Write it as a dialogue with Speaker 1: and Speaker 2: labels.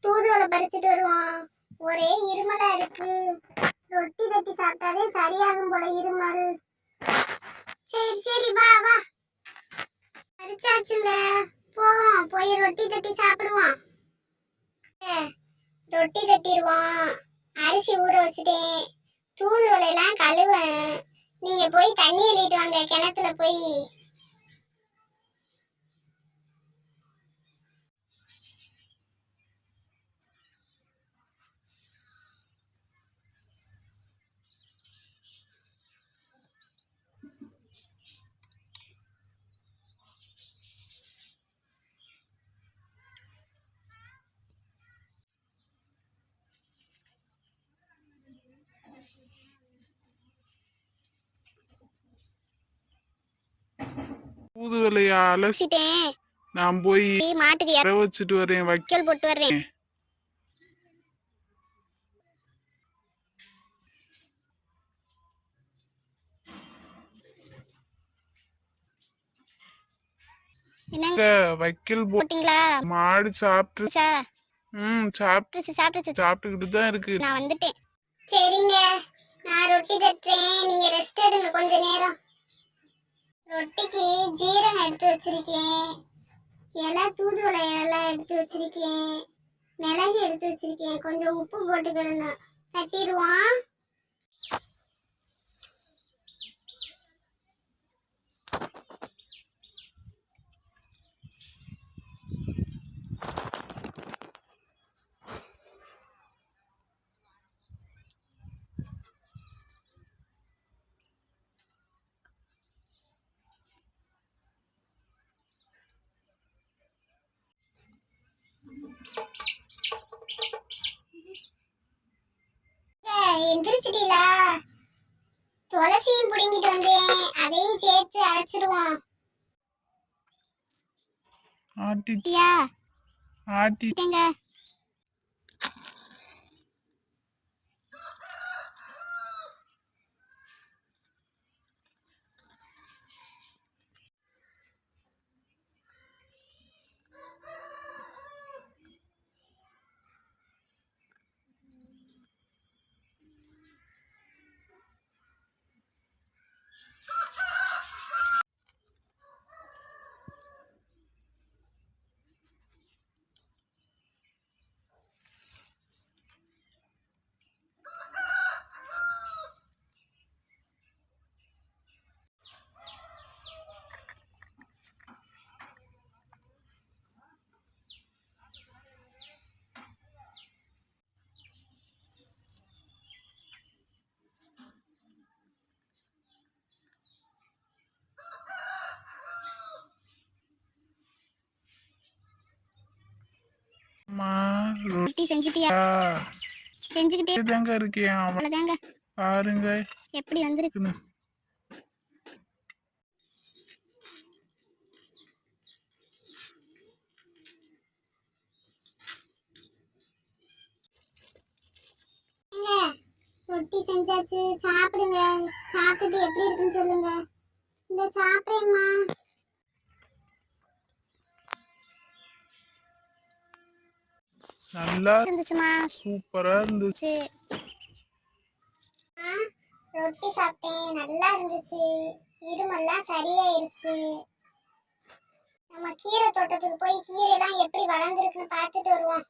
Speaker 1: தூதுவளை பறிச்சுட்டு வருவோம். ஒரே இருமலா இருக்கு. ரொட்டி தட்டி சாப்பிட்டாலே சரியாகும் போல இருமல். சரி சரி வா வா, பறிச்சாச்சுங்க. போவோம், போய் ரொட்டி தட்டி சாப்பிடுவோம். ரொட்டி தட்டிடுவோம். அரிசி ஊற வச்சுட்டேன். தூதுவளை எல்லாம் கழுவேன். நீங்க போய் தண்ணி எழுதிட்டு வாங்க கிணத்துல போய்.
Speaker 2: தூதுவளையா அலசிட்டேன். நான் போய் மாட்டுக்கு இற வச்சுட்டு வரேன். வைக்கல் போட்டு வரேன். என்னங்க வைக்கல் போட்டீங்களா? மாடு சாப்பிட்டுச்சா? சாப்பிட்டுக்கிட்டு தான் இருக்கு. நான் வந்துட்டேன்.
Speaker 1: சரிங்க, நான் ரொட்டி தட்டுறேன். நீங்க ரெஸ்ட் எடுங்க கொஞ்ச நேரம். ரொட்டிக்கு ஜீரகம் எடுத்து வச்சிருக்கேன். தூதுவளை இலை எடுத்து வச்சிருக்கேன். மிளகு எடுத்து வச்சிருக்கேன். கொஞ்சம் உப்பு போட்டுக்கிறேன்னு தட்டிடுவோம். எந்திரிச்சிட்டீங்களா? துளசியும் புடிங்கிட்டு வந்தேன், அதையும் சேர்த்து அரைச்சிடுவோம்.
Speaker 2: ஆட்டிட்டியா? ஆட்டிட்டேங்க. ரொட்டி செஞ்சிட்டியா? செஞ்சுக்கிட்டே தாங்க இருக்கேன். அவ்வளவுதாங்க. பாருங்க எப்படி வந்திருக்குன்னு.
Speaker 1: ரொட்டி செஞ்சாச்சு, சாப்பிடுங்க. சாப்பிட்டுட்டு எப்படி இருக்குன்னு சொல்லுங்க. இந்த சாப்பிடுமா.
Speaker 2: நல்லா இருந்துச்சுமா. சூப்பரா இருந்துச்சு.
Speaker 1: ரொட்டி சாப்பிட்டேன், நல்லா இருந்துச்சு. இருமெல்லாம் சரியாயிருச்சு. நம்ம கீரை தோட்டத்துக்கு போய் கீரை எல்லாம் எப்படி வளர்ந்துருக்குன்னு பார்த்துட்டு வருவோம்.